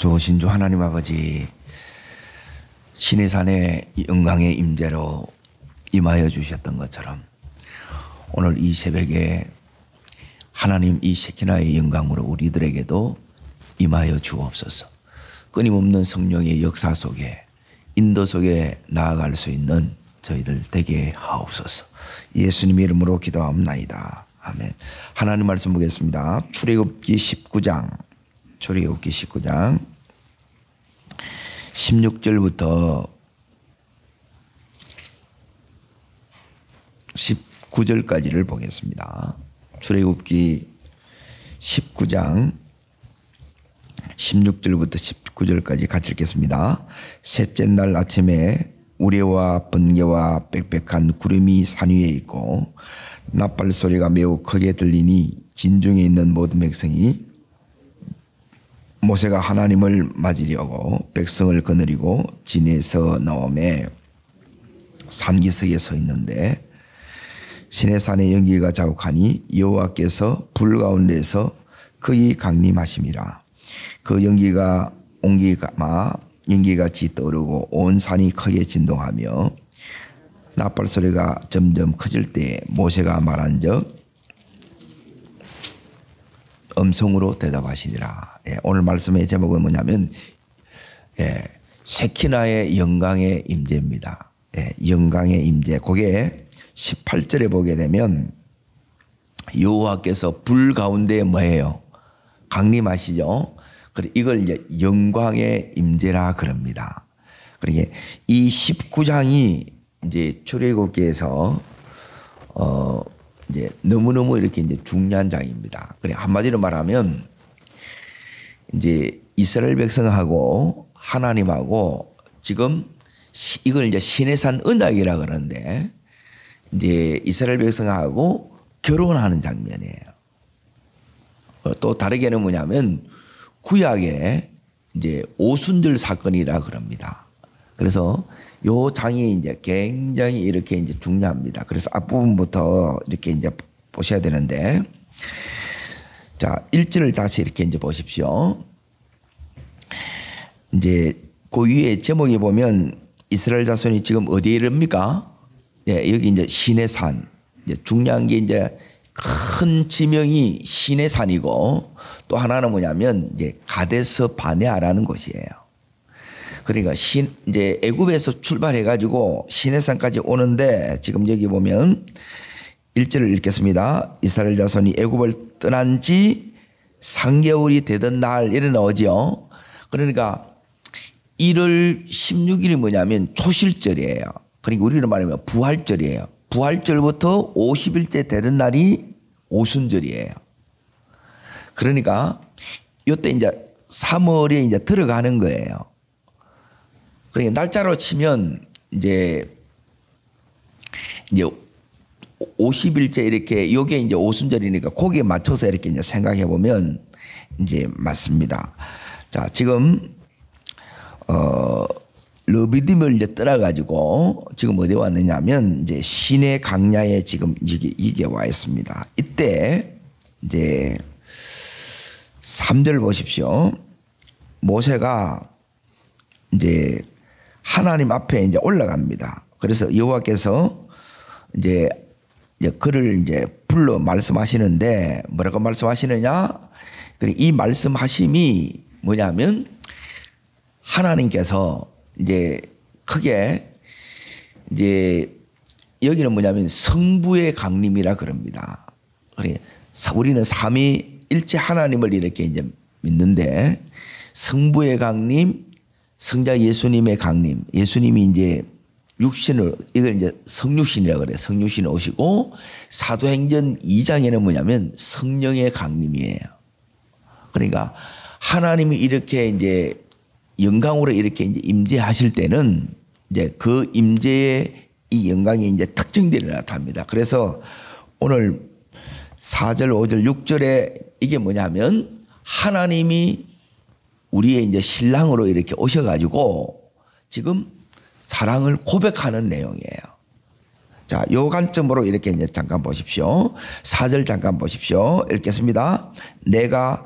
좋으신 주 하나님 아버지, 신의 산에 영광의 임재로 임하여 주셨던 것처럼 오늘 이 새벽에 하나님 이 세키나의 영광으로 우리들에게도 임하여 주옵소서. 끊임없는 성령의 역사 속에, 인도 속에 나아갈 수 있는 저희들 되게 하옵소서. 예수님 이름으로 기도합나이다. 아멘. 하나님 말씀 보겠습니다. 출애굽기 19장 16절부터 19절까지를 보겠습니다. 출애굽기 19장 16절부터 19절까지 같이 읽겠습니다. 셋째 날 아침에 우레와 번개와 빽빽한 구름이 산 위에 있고 나팔 소리가 매우 크게 들리니 진중에 있는 모든 백성이 모세가 하나님을 맞으려고 백성을 거느리고 진에서 나오매 산기슭에 서 있는데 시내산의 연기가 자욱하니 여호와께서 불 가운데서 거기 강림하심이라. 그 연기가 연기같이 떠오르고 온 산이 크게 진동하며 나팔 소리가 점점 커질 때 모세가 말한즉 음성으로 대답하시니라. 오늘 말씀의 제목은 뭐냐면 세키나의 영광의 임재입니다. 영광의 임재. 그게 18절에 보게 되면 여호와께서 불 가운데 뭐예요? 강림하시죠. 그래 이걸 이제 영광의 임재라 그럽니다. 그러니까 이 19장이 이제 출애굽기에서 이제 너무너무 이렇게 이제 중요한 장입니다. 그래 한마디로 말하면 이제 이스라엘 백성하고 하나님하고 지금 이걸 이제 시내산 언약이라 그러는데 이제 이스라엘 백성하고 결혼하는 장면이에요. 또 다르게는 뭐냐면 구약에 이제 오순절 사건이라 그럽니다. 그래서 요 장이 이제 굉장히 이렇게 이제 중요합니다. 그래서 앞부분부터 이렇게 이제 보셔야 되는데, 자, 1절을 다시 이렇게 이제 보십시오. 이제 그 위에 제목에 보면 이스라엘 자손이 지금 어디에 이릅니까? 여기 이제 시내산. 이제 중요한 게 이제 큰 지명이 시내산이고 또 하나는 뭐냐면 이제 가데스 바네아라는 곳이에요. 그러니까 이제 애굽에서 출발해가지고 시내산까지 오는데 지금 여기 보면 1절을 읽겠습니다. 이스라엘 자손이 애굽을 떠난 지 3개월이 되던 날 이래 나오죠. 그러니까 1월 16일이 뭐냐면 초실절이에요. 그러니까 우리로 말하면 부활절이에요. 부활절부터 50일째 되는 날이 오순절이에요. 그러니까 이때 이제 3월에 이제 들어가는 거예요. 그러니까 날짜로 치면 이제 50일째 이렇게 요게 이제 오순절이니까 거기에 맞춰서 이렇게 이제 생각해 보면 이제 맞습니다. 자, 지금 르비딤을 이제 떠나가지고 지금 어디 왔느냐면 이제 시내 강야에 지금 이게 와 있습니다. 이때 이제 3절 보십시오. 모세가 이제 하나님 앞에 이제 올라갑니다. 그래서 여호와께서 이제 그를 이제 불러 말씀하시는데 뭐라고 말씀하시느냐? 이 말씀하심이 뭐냐면 하나님께서 이제 크게 이제 여기는 뭐냐면 성부의 강림이라 그럽니다. 우리는 삼위일체 하나님을 이렇게 이제 믿는데 성부의 강림, 성자 예수님의 강림. 예수님이 이제 육신을 이걸 이제 성육신이라고 그래요. 성육신 오시고 사도행전 2장에는 뭐냐면 성령의 강림이에요. 그러니까 하나님이 이렇게 이제 영광으로 이렇게 이제 임재하실 때는 이제 그 임재의 이 영광이 이제 특징들이 나타납니다. 그래서 오늘 4절, 5절, 6절에 이게 뭐냐면 하나님이 우리의 이제 신랑으로 이렇게 오셔가지고 지금 사랑을 고백하는 내용이에요. 자, 요 관점으로 이렇게 이제 잠깐 보십시오. 4절 잠깐 보십시오. 읽겠습니다. 내가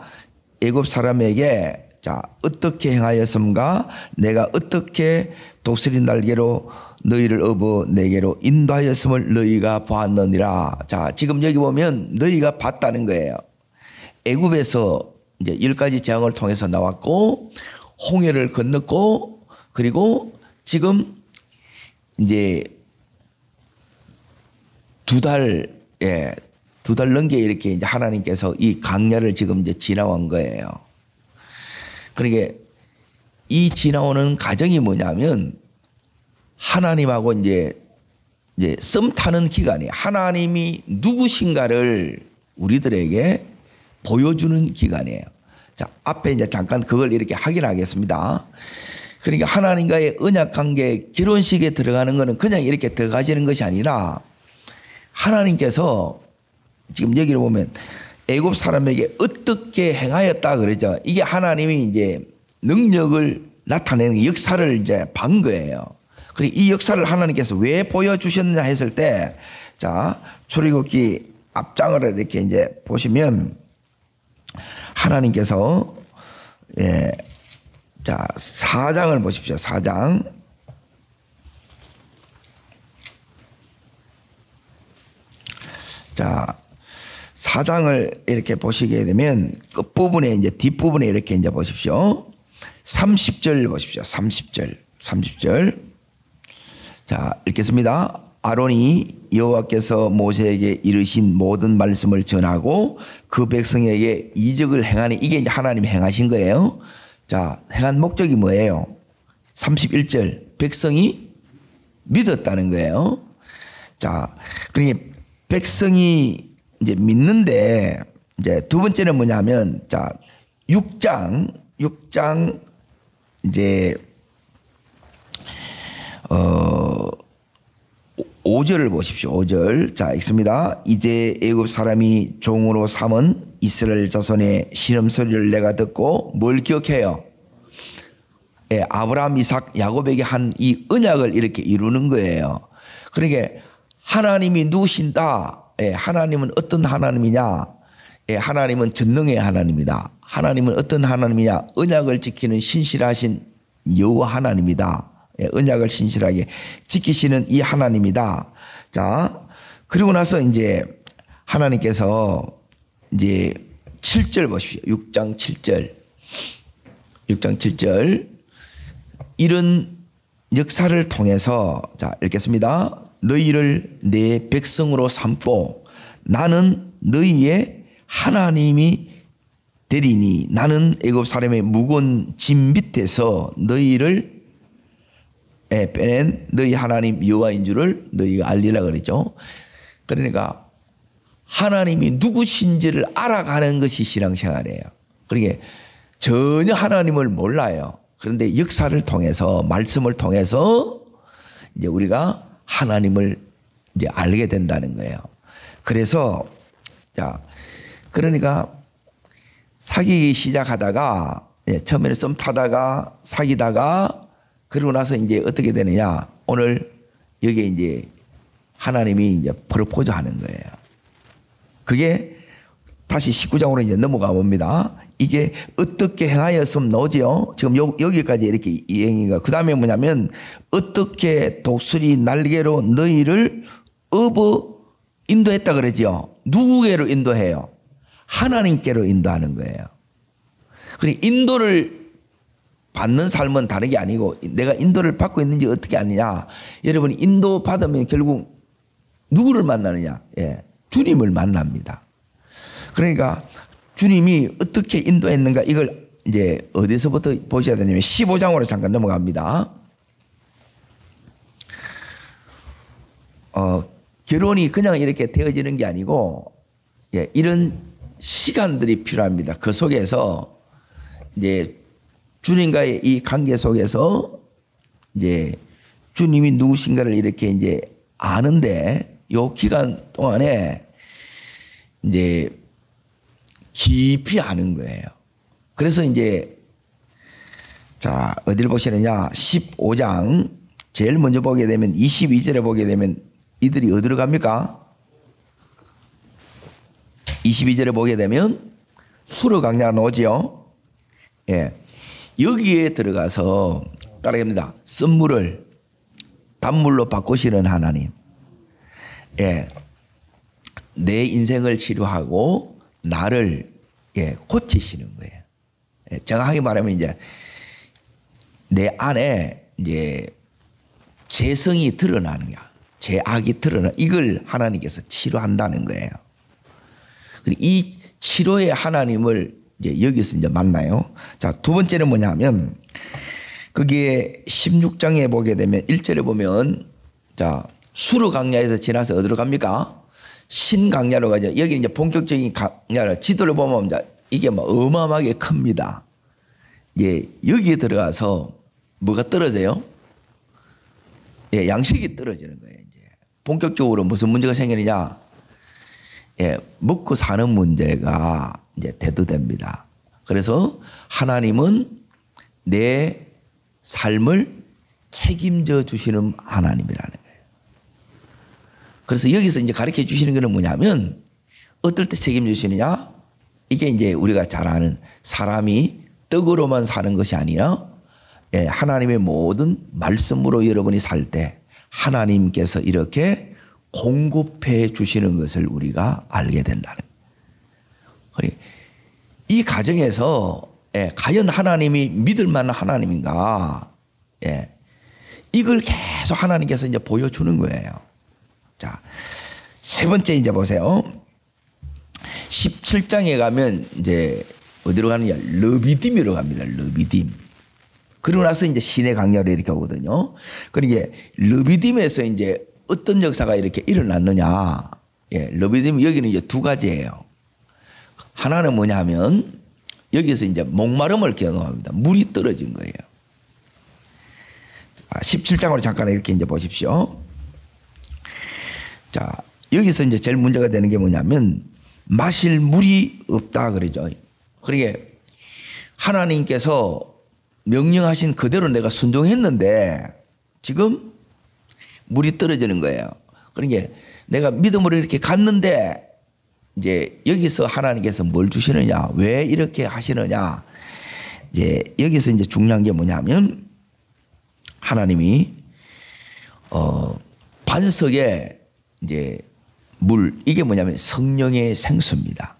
애굽 사람에게 자, 어떻게 행하였음가? 내가 어떻게 독수리 날개로 너희를 업어 내게로 인도하였음을 너희가 보았느니라. 자, 지금 여기 보면 너희가 봤다는 거예요. 애굽에서 이제 10가지 재앙을 통해서 나왔고 홍해를 건넜고 그리고 지금 이제 두 달 넘게 이렇게 이제 하나님께서 이 강야를 지금 이제 지나온 거예요. 그러니까 이 지나오는 과정이 뭐냐면 하나님하고 이제 썸 타는 기간이에요. 하나님이 누구신가를 우리들에게 보여주는 기간이에요. 자, 앞에 이제 잠깐 그걸 이렇게 확인하겠습니다. 그러니까 하나님과의 언약 관계 결혼식에 들어가는 것은 그냥 이렇게 들어가지는 것이 아니라 하나님께서 지금 여기를 보면 애굽 사람에게 어떻게 행하였다 그러죠. 이게 하나님이 이제 능력을 나타내는 역사를 이제 본 거예요. 그리고 이 역사를 하나님께서 왜 보여주셨느냐 했을 때, 자, 출애굽기 앞장을 이렇게 이제 보시면 하나님께서 자, 4장을 보십시오. 4장. 자, 4장을 이렇게 보시게 되면 끝부분에 이제 뒷부분에 이렇게 이제 보십시오. 30절 보십시오. 30절. 자, 읽겠습니다. 아론이 여호와께서 모세에게 이르신 모든 말씀을 전하고 그 백성에게 이적을 행하니 이게 이제 하나님이 행하신 거예요. 자, 행한 목적이 뭐예요? 31절. 백성이 믿었다는 거예요. 자, 그러니까 백성이 이제 믿는데 이제 두 번째는 뭐냐면 자, 6장 이제 5절을 보십시오. 5절. 자, 읽습니다. 이제 애굽 사람이 종으로 삼은 이스라엘 자손의 신음소리를 내가 듣고 뭘 기억해요? 아브라함, 이삭, 야곱에게 한 이 언약을 이렇게 이루는 거예요. 그러니까 하나님이 누구신다? 하나님은 어떤 하나님이냐? 하나님은 전능의 하나님이다. 하나님은 어떤 하나님이냐? 언약을 지키는 신실하신 여호와 하나님이다. 언약을 신실하게 지키시는 이 하나님이다. 자, 그리고 나서 이제 하나님께서 이제 7절 보십시오. 6장 7절. 이런 역사를 통해서 자, 읽겠습니다. 너희를 내 백성으로 삼고 나는 너희의 하나님이 되리니 나는 애굽 사람의 무거운 짐 밑에서 너희를 빼낸 너희 하나님 여호와인 줄을 너희가 알리라 그러죠. 그러니까 하나님이 누구신지를 알아가는 것이 신앙생활이에요. 그러니까 전혀 하나님을 몰라요. 그런데 역사를 통해서 말씀을 통해서 이제 우리가 하나님을 이제 알게 된다는 거예요. 그래서 자, 그러니까 사귀기 시작하다가 처음에는 썸 타다가 사귀다가 그러고 나서 이제 어떻게 되느냐? 오늘 여기에 이제 하나님이 이제 프로포즈 하는 거예요. 그게 다시 19장으로 이제 넘어가 봅니다. 이게 어떻게 행하였음 나오죠? 지금 여기까지 이렇게 이행이가. 그 다음에 뭐냐면 어떻게 독수리 날개로 너희를 업어 인도했다 그러죠. 누구에로 인도해요? 하나님께로 인도하는 거예요. 그러니까 인도를 받는 삶은 다른 게 아니고 내가 인도를 받고 있는지 어떻게 아느냐. 여러분 인도 받으면 결국 누구를 만나느냐. 주님을 만납니다. 그러니까 주님이 어떻게 인도했는가 이걸 이제 어디서부터 보셔야 되냐면 15장으로 잠깐 넘어갑니다. 결혼이 그냥 이렇게 되어지는 게 아니고 이런 시간들이 필요합니다. 그 속에서 이제 주님과의 이 관계 속에서 이제 주님이 누구신가를 이렇게 이제 아는데 요 기간 동안에 이제 깊이 아는 거예요. 그래서 이제 자, 어디를 보시느냐? 15장 제일 먼저 보게 되면 22절에 보게 되면 이들이 어디로 갑니까? 22절에 보게 되면 수르 강야가 나오지요. 여기에 들어가서 따라갑니다. 쓴물을 단물로 바꾸시는 하나님. 예. 내 인생을 치료하고 나를 고치시는 거예요. 예. 정확하게 말하면 이제 내 안에 이제 죄성이 드러나는 거야. 죄악이 드러나. 이걸 하나님께서 치료한다는 거예요. 이 치료의 하나님을 이제 여기서 이제 만나요. 자, 두 번째는 뭐냐면 거기에 16장에 보게 되면 1절에 보면 자, 수르 강야에서 지나서 어디로 갑니까? 신 강야로 가죠. 여기 이제 본격적인 강야를 지도를 보면 이게 뭐 어마어마하게 큽니다. 예, 여기에 들어가서 뭐가 떨어져요? 예, 양식이 떨어지는 거예요. 이제 본격적으로 무슨 문제가 생기느냐? 예, 먹고 사는 문제가 이제 대두됩니다. 그래서 하나님은 내 삶을 책임져 주시는 하나님이라는 거예요. 그래서 여기서 이제 가르쳐 주시는 것은 뭐냐면 어떨 때 책임져 주시느냐? 이게 이제 우리가 잘 아는 사람이 떡으로만 사는 것이 아니라 예, 하나님의 모든 말씀으로 여러분이 살 때 하나님께서 이렇게 공급해 주시는 것을 우리가 알게 된다는 거예요. 이 가정에서 예, 과연 하나님이 믿을 만한 하나님인가? 예, 이걸 계속 하나님께서 이제 보여주는 거예요. 자, 세 번째 이제 보세요. 17장에 가면 이제 어디로 가느냐? 르비딤으로 갑니다. 르비딤. 그러고 나서 이제 신의 강야로 이렇게 오거든요. 그러니까 르비딤에서 이제 어떤 역사가 이렇게 일어났느냐? 예, 르비딤 여기는 이제 두 가지예요. 하나는 뭐냐면 여기서 이제 목마름을 경험합니다. 물이 떨어진 거예요. 17장으로 잠깐 이렇게 이제 보십시오. 자, 여기서 이제 제일 문제가 되는 게 뭐냐면 마실 물이 없다 그러죠. 그러니까 하나님께서 명령하신 그대로 내가 순종했는데 지금 물이 떨어지는 거예요. 그러니까 내가 믿음으로 이렇게 갔는데 이제 여기서 하나님께서 뭘 주시느냐? 왜 이렇게 하시느냐? 이제 여기서 이제 중요한 게 뭐냐면 하나님이 반석에 이제 물 이게 뭐냐면 성령의 생수입니다.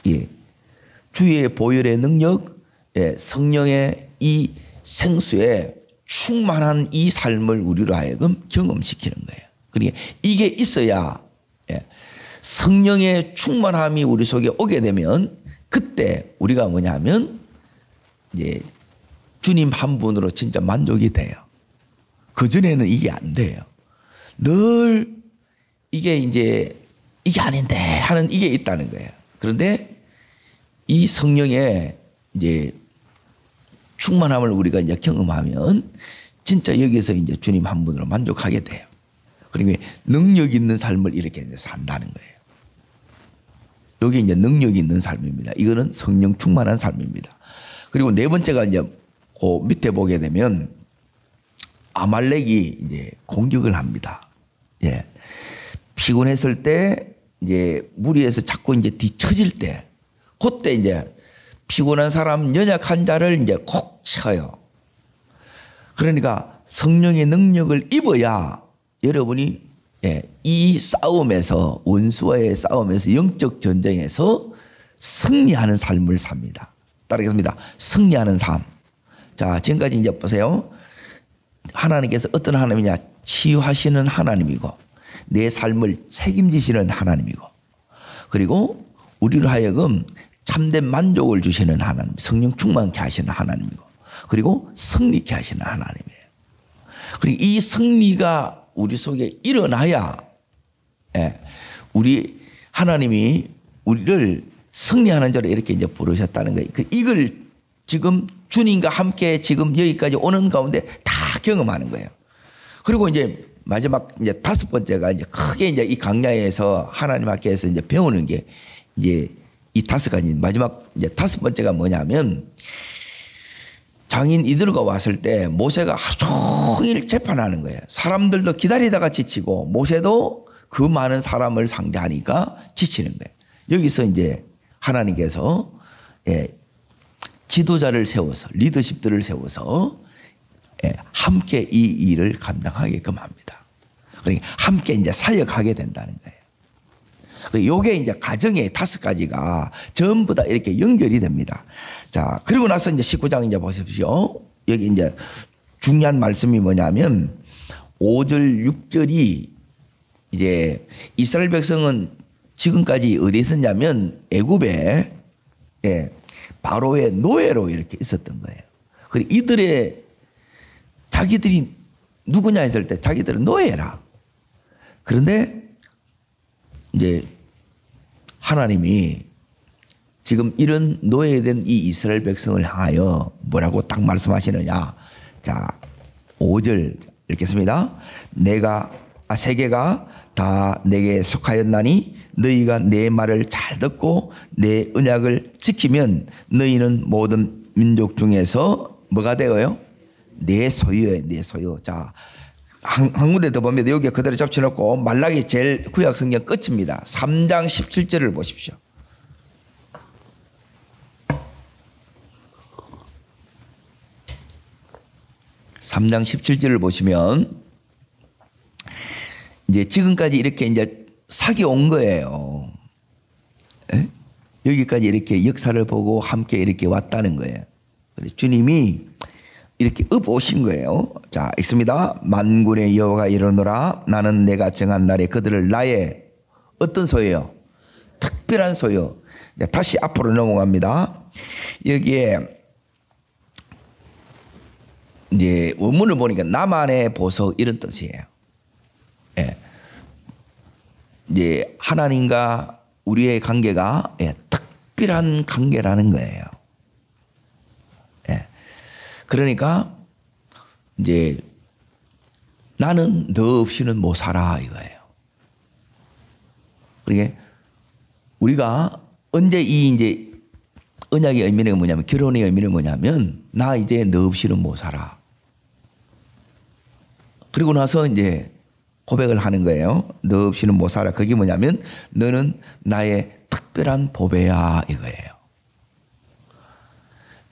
예. 주의 보혈의 능력, 예, 성령의 이 생수에 충만한 이 삶을 우리로 하여금 경험시키는 거예요. 그러니까 이게 있어야 예, 성령의 충만함이 우리 속에 오게 되면 그때 우리가 뭐냐면 이제 주님 한 분으로 진짜 만족이 돼요. 그전에는 이게 안 돼요. 늘 이게 이제 이게 아닌데 하는 이게 있다는 거예요. 그런데 이 성령의 이제 충만함을 우리가 이제 경험하면 진짜 여기서 이제 주님 한 분으로 만족하게 돼요. 그러니까 능력 있는 삶을 이렇게 이제 산다는 거예요. 여기 이제 능력 있는 삶입니다. 이거는 성령 충만한 삶입니다. 그리고 네 번째가 이제 그 밑에 보게 되면 아말렉이 이제 공격을 합니다. 예. 피곤했을 때 이제 무리에서 자꾸 이제 뒤처질 때 그때 이제 피곤한 사람 연약한 자를 이제 콕 쳐요. 그러니까 성령의 능력을 입어야 여러분이 예, 이 싸움에서 원수와의 싸움에서 영적 전쟁에서 승리하는 삶을 삽니다. 따르겠습니다. 승리하는 삶. 자, 지금까지 이제 보세요. 하나님께서 어떤 하나님이냐? 치유하시는 하나님이고 내 삶을 책임지시는 하나님이고 그리고 우리로 하여금 참된 만족을 주시는 하나님, 성령 충만케 하시는 하나님이고 그리고 승리케 하시는 하나님이에요. 그리고 이 승리가 우리 속에 일어나야 예, 우리 하나님이 우리를 승리하는 자로 이렇게 이제 부르셨다는 거예요. 이걸 지금 주님과 함께 지금 여기까지 오는 가운데 다 경험하는 거예요. 그리고 이제 마지막 이제 다섯 번째가 이제 크게 이제 이 강야에서 하나님 앞에서 이제 배우는 게 이제 이 다섯 가지 마지막 이제 다섯 번째가 뭐냐면 장인 이들과 왔을 때 모세가 하루 종일 재판하는 거예요. 사람들도 기다리다가 지치고 모세도 그 많은 사람을 상대하니까 지치는 거예요. 여기서 이제 하나님께서 예, 지도자를 세워서 리더십들을 세워서 함께 이 일을 감당하게끔 합니다. 그러니까 함께 이제 사역하게 된다는 거예요. 그리고 요게 이제 가정의 5가지가 전부 다 이렇게 연결이 됩니다. 자, 그리고 나서 이제 19장 이제 보십시오. 여기 이제 중요한 말씀이 뭐냐면 5절, 6절이 이제 이스라엘 백성은 지금까지 어디 있었냐면 애굽에 바로의 노예로 이렇게 있었던 거예요. 그리고 이들의 자기들이 누구냐 했을 때 자기들은 노예라. 그런데 이제 하나님이 지금 이런 노예된 이 이스라엘 백성을 향하여 뭐라고 딱 말씀하시느냐. 자, 5절 읽겠습니다. 세계가 다 내게 속하였나니 너희가 내 말을 잘 듣고 내 언약을 지키면 너희는 모든 민족 중에서 뭐가 되어요? 내 소유예요. 내 소유. 자, 한 군데 더 보면 여기에 그대로 잡혀놓고 말라기 제일 구약 성경 끝입니다. 3장 17절을 보십시오. 3장 17절을 보시면 이제 지금까지 이렇게 이제 사기 온 거예요. 여기까지 이렇게 역사를 보고 함께 이렇게 왔다는 거예요. 주님이 이렇게 오신 거예요. 자, 읽습니다. 만군의 여호와가 이르노라 나는 내가 정한 날에 그들을 나의 어떤 소유요? 특별한 소유. 다시 앞으로 넘어갑니다. 여기에 이제 원문을 보니까 나만의 보석 이런 뜻이에요. 예. 이제 하나님과 우리의 관계가 특별한 관계라는 거예요. 예. 그러니까 이제 나는 너 없이는 못 살아 이거예요. 그러니까 우리가 언제 이 이제 언약의 의미는 뭐냐면 결혼의 의미는 뭐냐면 나 이제 너 없이는 못 살아. 그리고 나서 이제 고백을 하는 거예요. 너 없이는 못 살아. 그게 뭐냐면 너는 나의 특별한 보배야 이거예요.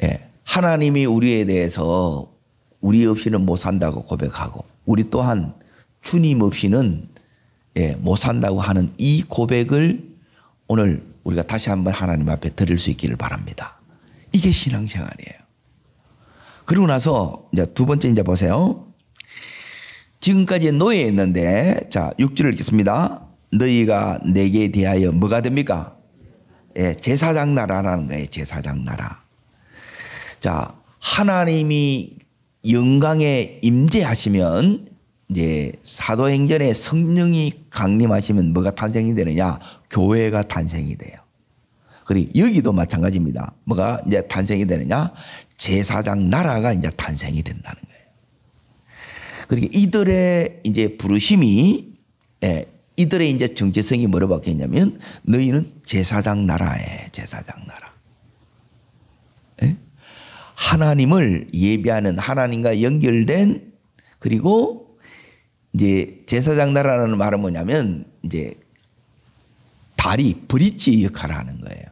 예. 하나님이 우리에 대해서 우리 없이는 못 산다고 고백하고 우리 또한 주님 없이는 못 산다고 하는 이 고백을 오늘 우리가 다시 한번 하나님 앞에 드릴 수 있기를 바랍니다. 이게 신앙생활이에요. 그리고 나서 이제 두 번째 이제 보세요. 지금까지 노예였는데 자 6절을 읽겠습니다. 너희가 내게 대하여 뭐가 됩니까? 제사장 나라라는 거예요. 제사장 나라. 자, 하나님이 영광에 임재하시면 이제 사도행전에 성령이 강림하시면 뭐가 탄생이 되느냐? 교회가 탄생이 돼요. 그리고 여기도 마찬가지입니다. 뭐가 이제 탄생이 되느냐? 제사장 나라가 이제 탄생이 된다는 거예요. 그러니까 이들의 이제 부르심이 이들의 이제 정체성이 뭐로 바뀌었냐면 너희는 제사장 나라에 제사장 나라. 하나님을 예배하는 하나님과 연결된 그리고 이제 제사장 나라라는 말은 뭐냐면 이제 다리 브릿지 역할을 하는 거예요.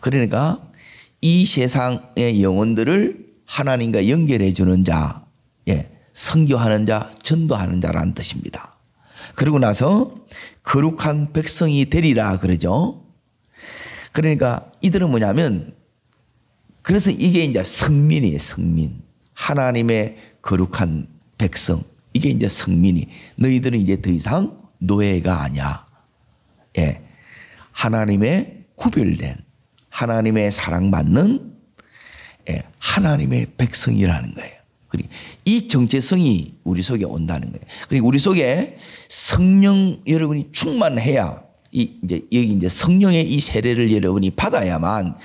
그러니까 이 세상의 영혼들을 하나님과 연결해 주는 자, 선교하는 자, 전도하는 자라는 뜻입니다. 그러고 나서 거룩한 백성이 되리라 그러죠. 그러니까 이들은 뭐냐면 그래서 이게 이제 성민이에요. 성민. 하나님의 거룩한 백성. 이게 이제 성민이. 너희들은 이제 더 이상 노예가 아니야. 하나님의 구별된 하나님의 사랑받는 하나님의 백성이라는 거예요. 그리고 이 정체성이 우리 속에 온다는 거예요. 그리고 우리 속에 성령 여러분이 충만해야 이제 여기 이제 성령의 이 세례를 여러분이 받아야만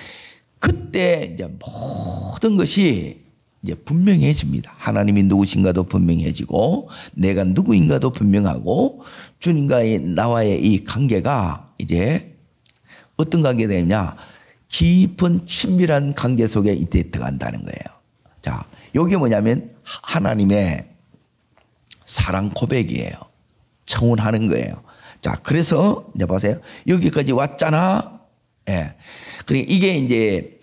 그때 이제 모든 것이 이제 분명해집니다. 하나님이 누구신가도 분명해지고 내가 누구인가도 분명하고 주님과의 나와의 이 관계가 이제 어떤 관계가 되느냐? 깊은 친밀한 관계 속에 이때 들어간다는 거예요. 자, 이게 뭐냐면 하나님의 사랑 고백이에요. 청혼하는 거예요. 자, 그래서 이제 보세요. 여기까지 왔잖아. 그러니까 이게 이제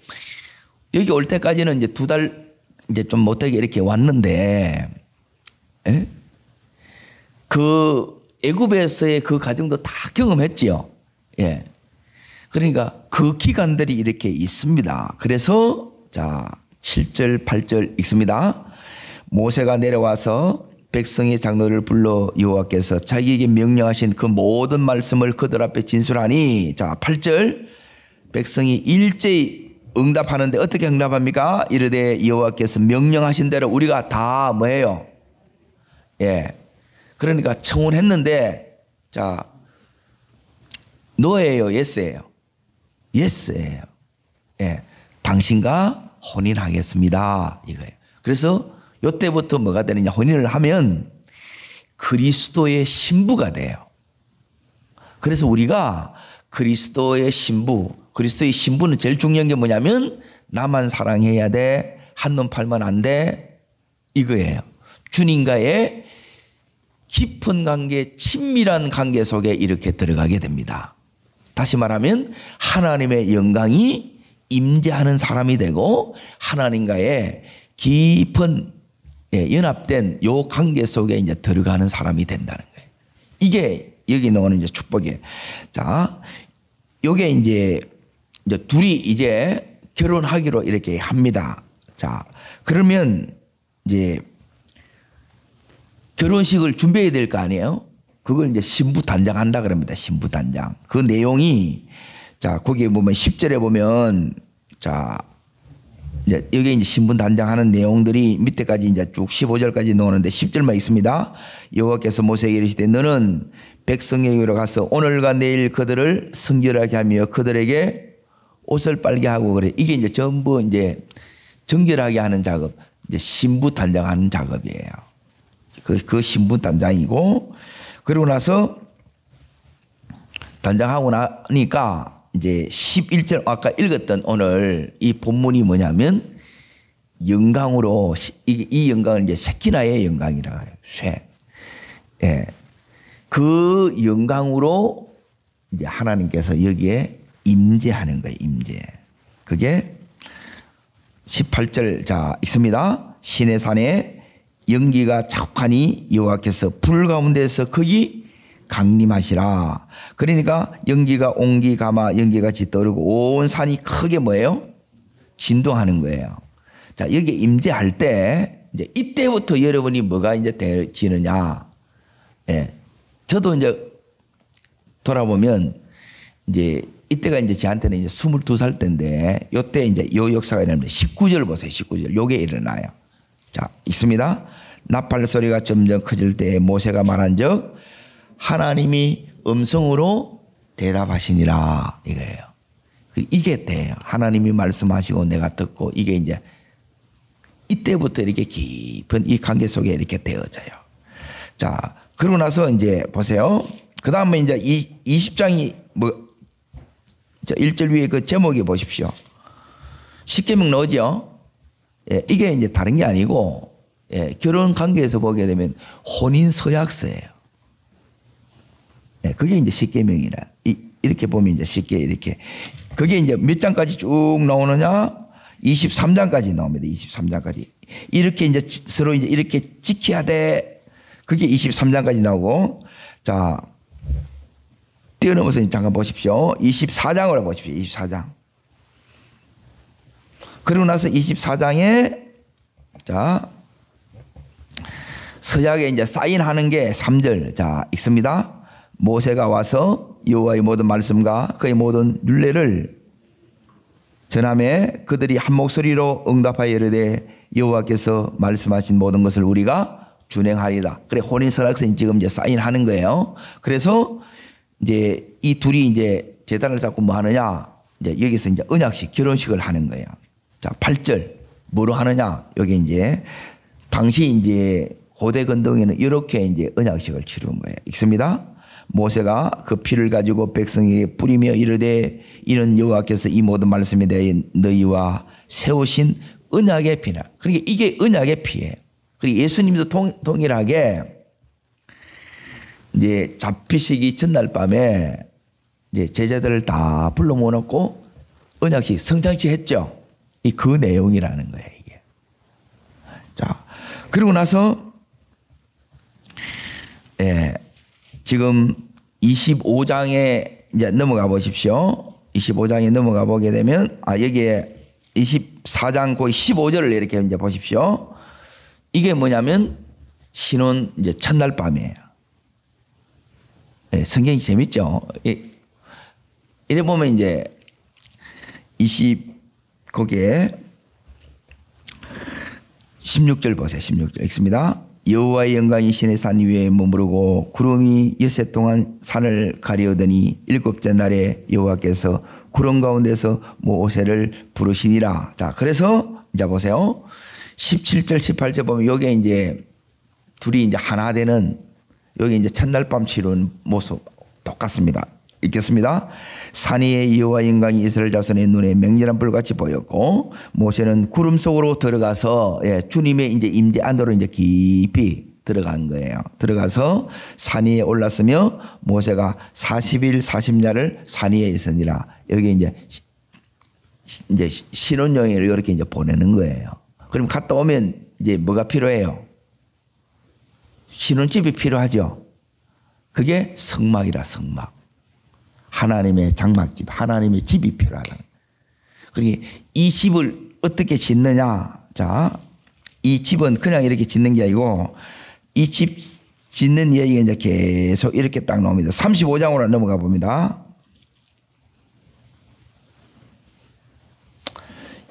여기 올 때까지는 이제 2달 이제 좀 못되게 이렇게 왔는데, 예? 그 애굽에서의 그 과정도 다 경험했지요. 예. 그러니까 그 기간들이 이렇게 있습니다. 그래서 자 7절 8절 읽습니다. 모세가 내려와서 백성의 장로를 불러 여호와께서 자기에게 명령하신 그 모든 말씀을 그들 앞에 진술하니, 자 8절, 백성이 일제히 응답하는데 어떻게 응답합니까? 이르되 여호와께서 명령하신 대로 우리가 다 뭐예요? 예. 그러니까 청혼했는데, 자 노예예요, 예스예요? 예스예요. 예. 당신과 혼인하겠습니다, 이거예요. 그래서 이때부터 뭐가 되느냐, 혼인을 하면 그리스도의 신부가 돼요. 그래서 우리가 그리스도의 신부, 그리스도의 신부는 제일 중요한 게 뭐냐면 나만 사랑해야 돼, 한눈 팔면 안 돼, 이거예요. 주님과의 깊은 관계, 친밀한 관계 속에 이렇게 들어가게 됩니다. 다시 말하면 하나님의 영광이 임재하는 사람이 되고 하나님과의 깊은 연합된 요 관계 속에 이제 들어가는 사람이 된다는 거예요. 이게 여기 나오는 이제 축복이에요. 자, 요게 이제 둘이 이제 결혼하기로 이렇게 합니다. 자, 그러면 이제 결혼식을 준비해야 될 거 아니에요? 그걸 이제 신부 단장한다 그럽니다. 신부 단장. 그 내용이, 자, 거기에 보면 10절에 보면, 자, 이제 여기 이제 신부 단장하는 내용들이 밑에까지 이제 쭉 15절까지 나오는데 10절만 있습니다. 여호와께서 모세에게 이르시되 너는 백성에게로 가서 오늘과 내일 그들을 성결하게 하며 그들에게 옷을 빨게 하고 그래. 이게 이제 전부 이제 정결하게 하는 작업, 이제 신부 단장하는 작업이에요. 그 신부 단장이고, 그러고 나서 단장하고 나니까 이제 11절 아까 읽었던 오늘 이 본문이 뭐냐면 영광으로, 이 영광은 이제 세키나의 영광이라고 해요. 쇠. 예. 그 영광으로 이제 하나님께서 여기에 임재하는 거예요. 임재. 그게 18절 자 있습니다. 시내산에 연기가 자욱하니 여호와께서 불 가운데서 거기 강림하시라. 그러니까 연기가 옹기 가마 연기가 짙어오르고 온 산이 크게 뭐예요? 진동하는 거예요. 자, 여기 임재할 때 이제 이때부터 여러분이 뭐가 이제 되지느냐? 예. 저도 이제 돌아보면 이제 이때가 이제 저한테는 이제 22살 때인데 요때 이제 요 역사가 일어납니다. 19절 보세요. 19절. 요게 일어나요. 자, 있습니다. 나팔 소리가 점점 커질 때 모세가 말한즉 하나님이 음성으로 대답하시니라 이거예요. 이게 돼요. 하나님이 말씀하시고 내가 듣고 이게 이제 이때부터 이렇게 깊은 이 관계 속에 이렇게 되어져요. 자, 그러고 나서 이제 보세요. 그 다음에 이제 20장이 뭐 1절 위에 그 제목이 보십시오. 십계명 나오죠. 예, 이게 이제 다른 게 아니고, 예, 결혼 관계에서 보게 되면 혼인 서약서예요. 예, 그게 이제 십계명이라. 이렇게 보면 이제 쉽게 이렇게. 그게 이제 몇 장까지 쭉 나오느냐? 23장까지 나옵니다. 23장까지. 이렇게 이제 서로 이제 이렇게 지켜야 돼. 그게 23장까지 나오고. 자, 뛰어넘어서 잠깐 보십시오. 24장으로 보십시오. 24장. 그러고 나서 24장에 자 서약에 이제 사인하는 게 3절 자 읽습니다. 모세가 와서 여호와의 모든 말씀과 그의 모든 율례를 전하매 그들이 한 목소리로 응답하여 이르되 여호와께서 말씀하신 모든 것을 우리가 준행하리다. 그래 혼인서약서는 지금 이제 사인하는 거예요. 그래서 이제 이 둘이 이제 제단을 잡고 뭐 하느냐? 이제 여기서 이제 언약식 결혼식을 하는 거예요. 자, 8절. 뭐로 하느냐? 여기 이제, 당시 이제 고대 건동에는 이렇게 이제 언약식을 치르는 거예요. 읽습니다. 모세가 그 피를 가지고 백성에게 뿌리며 이르되 이는 여호와께서 이 모든 말씀에 대해 너희와 세우신 언약의 피나. 그러니까 이게 언약의 피예요. 그리고 예수님도 동일하게 이제 잡히시기 전날 밤에 이제 제자들을 다 불러 모아놓고 언약식 성장치 했죠. 이 그 내용이라는 거예요, 이게. 자, 그리고 나서 지금 25장에 이제 넘어가 보십시오. 25장에 넘어가 보게 되면 여기에 24장 거의 15절을 이렇게 이제 보십시오. 이게 뭐냐면 신혼 이제 첫날 밤이에요. 성경이 재밌죠. 이래 보면 이제 거기에 16절 보세요. 16절 읽습니다. 여호와의 영광이 신의 산 위에 머무르고 구름이 여새 동안 산을 가리우더니 일곱째 날에 여호와께서 구름 가운데서 모세를 부르시니라. 자, 그래서 이제 보세요. 17절, 18절 보면 여기에 이제 둘이 이제 하나 되는 여기 이제 첫날 밤 치른 모습 똑같습니다. 읽겠습니다. 산 위에 여호와의 영광이 이스라엘 자손의 눈에 맹렬한 불같이 보였고 모세는 구름 속으로 들어가서 주님의 이제 임재 안으로 이제 깊이 들어간 거예요. 들어가서 산 위에 올랐으며 모세가 40일 40야를 산 위에 있으니라. 여기 이제 신혼여행을 이렇게 이제 보내는 거예요. 그럼 갔다 오면 이제 뭐가 필요해요? 신혼집이 필요하죠. 그게 성막이라, 성막. 하나님의 장막집, 하나님의 집이 필요하다. 그러니까 이 집을 어떻게 짓느냐? 자, 이 집은 그냥 이렇게 짓는 게 아니고 이 집 짓는 이야기가 이제 계속 이렇게 딱 나옵니다. 35장으로 넘어가 봅니다.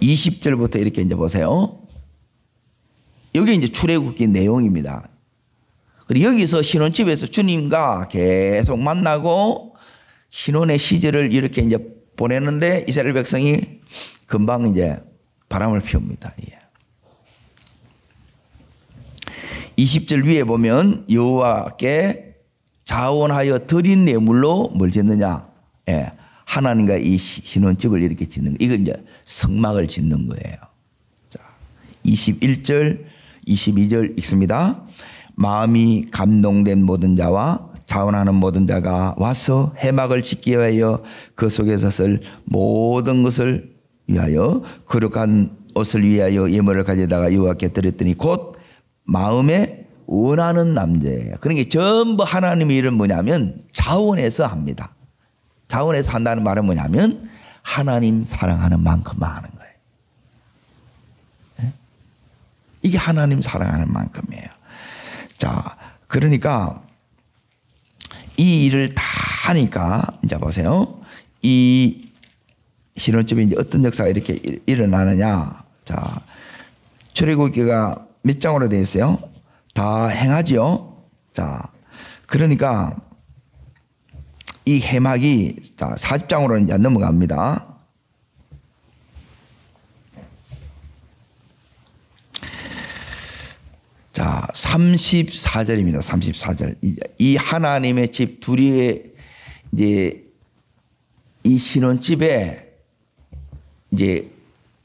20절부터 이렇게 이제 보세요. 여기 이제 출애굽기 내용입니다. 그리고 여기서 신혼집에서 주님과 계속 만나고 신혼의 시절을 이렇게 이제 보내는데 이스라엘 백성이 금방 이제 바람을 피웁니다. 20절 위에 보면 여호와께 자원하여 드린 뇌물로 뭘 짓느냐? 하나님과 이 신혼집을 이렇게 짓는 거. 이건 이제 성막을 짓는 거예요. 자, 21절, 22절 읽습니다. 마음이 감동된 모든 자와 자원하는 모든 자가 와서 해막을 짓기 위하여 그 속에서 쓸 모든 것을 위하여 거룩한 옷을 위하여 예물을 가져다가 여호와께 드렸더니 곧 마음에 원하는 남자예요. 그러니까 전부 하나님의 일은 뭐냐면 자원해서 합니다. 자원해서 한다는 말은 뭐냐면 하나님 사랑하는 만큼만 하는 거예요. 이게 하나님 사랑하는 만큼이에요. 자, 그러니까 이 일을 다 하니까 이제 보세요. 이 신혼집에 이제 어떤 역사가 이렇게 일어나느냐. 자, 출애굽기가 몇 장으로 되어 있어요? 다 행하죠. 자, 그러니까 이 해막이 40장으로 이제 넘어갑니다. 자, 34절입니다. 34절. 이 하나님의 집 둘이 이제 이 신혼집에 이제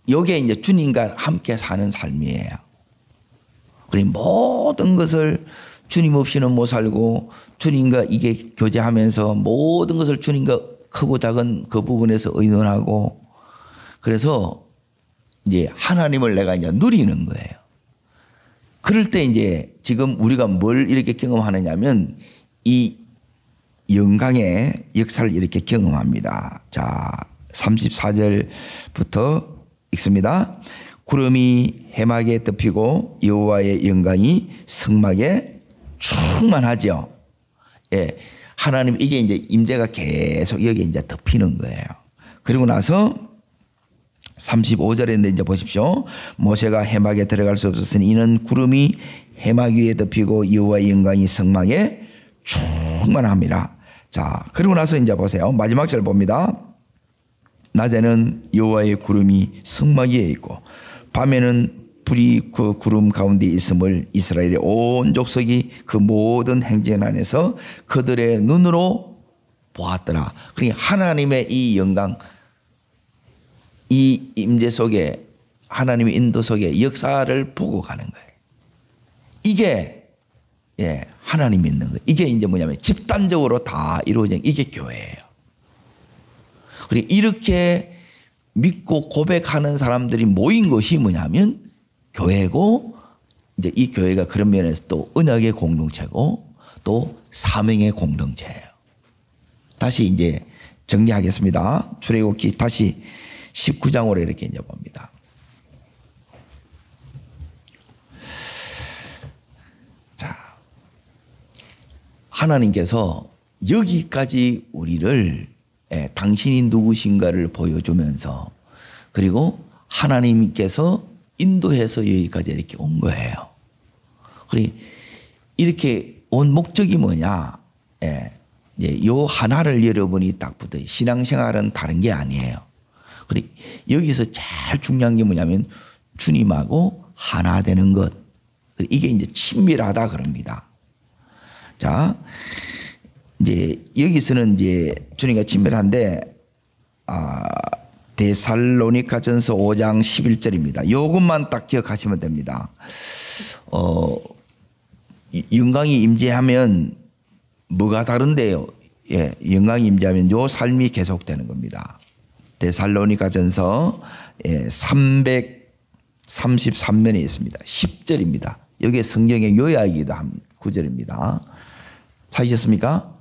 요게 이제 주님과 함께 사는 삶이에요. 그리고 모든 것을 주님 없이는 못 살고 주님과 이게 교제하면서 모든 것을 주님과 크고 작은 그 부분에서 의논하고 그래서 이제 하나님을 내가 이제 누리는 거예요. 그럴 때 이제 지금 우리가 뭘 이렇게 경험하느냐면 이 영광의 역사를 이렇게 경험합니다. 자, 34절부터 읽습니다. 구름이 해막에 덮이고 여호와의 영광이 성막에 충만하죠. 예, 하나님 이게 이제 임재가 계속 여기 이제 덮이는 거예요. 그리고 나서 35절에 이제 보십시오. 모세가 해막에 들어갈 수 없었으니 이는 구름이 해막 위에 덮이고 여호와의 영광이 성막에 충만합니다. 자, 그리고 나서 이제 보세요. 마지막 절 봅니다. 낮에는 여호와의 구름이 성막 위에 있고 밤에는 불이 그 구름 가운데 있음을 이스라엘의 온 족속이 그 모든 행진 안에서 그들의 눈으로 보았더라. 그러니까 하나님의 이 영광, 이 임재 속에 하나님의 인도 속에 역사를 보고 가는 거예요. 이게 하나님 믿는 거예요. 이게 이제 뭐냐면 집단적으로 다 이루어진 이게 교회예요. 그리고 이렇게 믿고 고백하는 사람들이 모인 것이 뭐냐면 교회고, 이제 이 교회가 그런 면에서 또 언약의 공동체고 또 사명의 공동체예요. 다시 이제 정리하겠습니다. 출애굽기 다시 19장으로 이렇게 이제 봅니다. 자, 하나님께서 여기까지 우리를 당신이 누구신가를 보여주면서, 그리고 하나님께서 인도해서 여기까지 이렇게 온 거예요. 그리고 이렇게 온 목적이 뭐냐? 요 하나를 여러분이 딱 붙어요. 신앙생활은 다른 게 아니에요. 그리고 여기서 제일 중요한 게 뭐냐면 주님하고 하나 되는 것. 이게 이제 친밀하다 그럽니다. 자, 이제 여기서는 이제 주님과 친밀한데, 데살로니가전서 5장 11절입니다. 요것만 딱 기억하시면 됩니다. 영광이 임재하면 뭐가 다른데요? 예, 영광이 임재하면 요 삶이 계속되는 겁니다. 데살로니가전서 333면에 있습니다. 10절입니다. 여기에 성경의 요약이기도 한 구절입니다. 찾으셨습니까?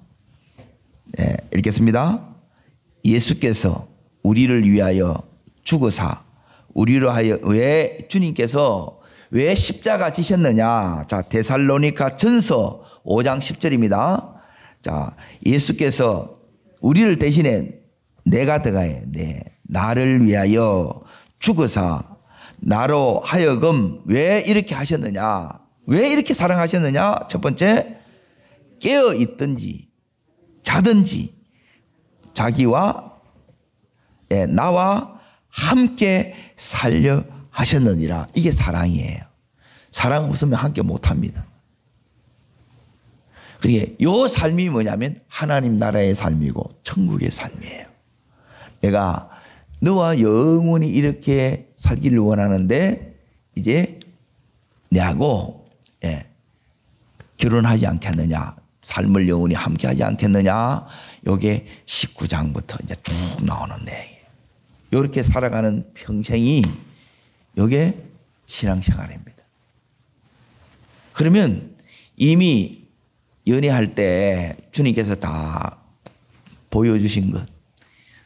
예, 읽겠습니다. 예수께서 우리를 위하여 죽으사 우리로 하여 왜 주님께서 왜 십자가 지셨느냐? 자, 데살로니가 전서 5장 10절입니다. 자, 예수께서 우리를 대신에 내가 들어가요. 나를 위하여 죽으사 나로 하여금 왜 이렇게 하셨느냐? 왜 이렇게 사랑하셨느냐? 첫 번째, 깨어 있든지 자든지 자기와 나와 함께 살려 하셨느니라. 이게 사랑이에요. 사랑 없으면 함께 못합니다. 그게 요 삶이 뭐냐면 하나님 나라의 삶이고 천국의 삶이에요. 내가 너와 영원히 이렇게 살기를 원하는데 이제 내하고 결혼하지 않겠느냐, 삶을 영원히 함께하지 않겠느냐. 요게 19장부터 이제 쭉 나오는 내용이에요. 이렇게 살아가는 평생이 요게 신앙생활입니다. 그러면 이미 연애할 때 주님께서 다 보여주신 것,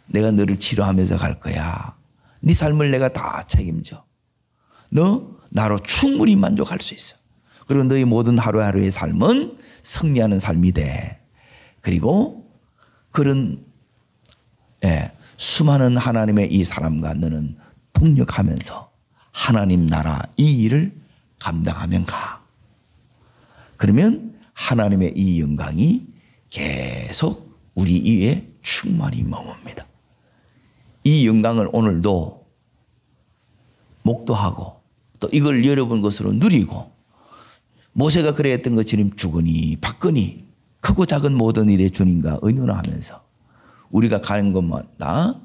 내가 너를 치료하면서 갈 거야. 네 삶을 내가 다 책임져. 너 나로 충분히 만족할 수 있어. 그리고 너의 모든 하루하루의 삶은 승리하는 삶이 돼. 그리고 그런 수많은 하나님의 이 사람과 너는 동력하면서 하나님 나라 이 일을 감당하면 가. 그러면 하나님의 이 영광이 계속 우리 위에 충만히 머뭅니다. 이 영광을 오늘도 목도하고 또 이걸 여러분 것으로 누리고, 모세가 그랬던 것처럼 주거니 받거니 크고 작은 모든 일에 주님과 의논하면서 우리가 가는 곳마다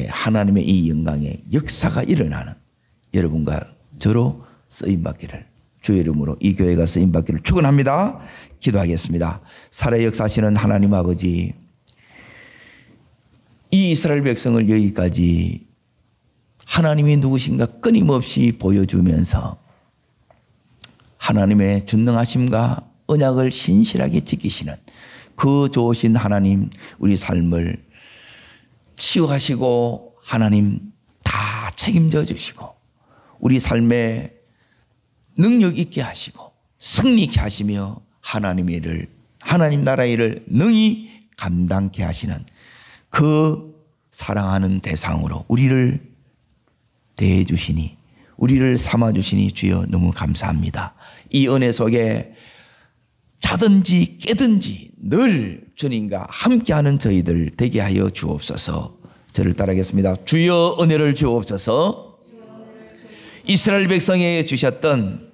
하나님의 이 영광의 역사가 일어나는 여러분과 저로 쓰임받기를, 주의 이름으로 이 교회가 쓰임받기를 축원합니다. 기도하겠습니다. 살아 역사하시는 하나님 아버지, 이 이스라엘 백성을 여기까지 하나님이 누구신가 끊임없이 보여주면서 하나님의 전능하심과 언약을 신실하게 지키시는 그 좋으신 하나님, 우리 삶을 치유하시고 하나님 다 책임져 주시고 우리 삶에 능력 있게 하시고 승리케 하시며 하나님의 일을, 하나님 나라의 일을 능히 감당케 하시는 그 사랑하는 대상으로 우리를 대해 주시니, 우리를 삼아 주시니 주여 너무 감사합니다. 이 은혜 속에 자든지 깨든지 늘 주님과 함께하는 저희들 되게 하여 주옵소서. 저를 따르겠습니다. 주여 은혜를 주옵소서. 이스라엘 백성에게 주셨던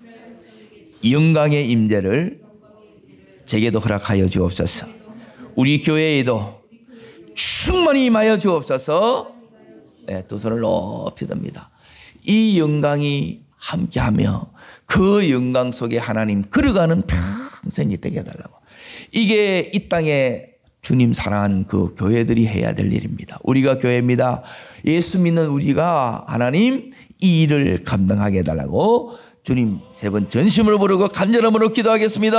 영광의 임재를 제게도 허락하여 주옵소서. 우리 교회에도 충만히 임하여 주옵소서. 두 손을 높이 듭니다. 이 영광이 함께하며 그 영광 속에 하나님 걸어가는 평생이 되게 해달라고. 이게 이 땅에 주님 사랑하는 그 교회들이 해야 될 일입니다. 우리가 교회입니다. 예수 믿는 우리가 하나님 이 일을 감당하게 해달라고 주님 세 번 전심으로 부르고 간절함으로 기도하겠습니다.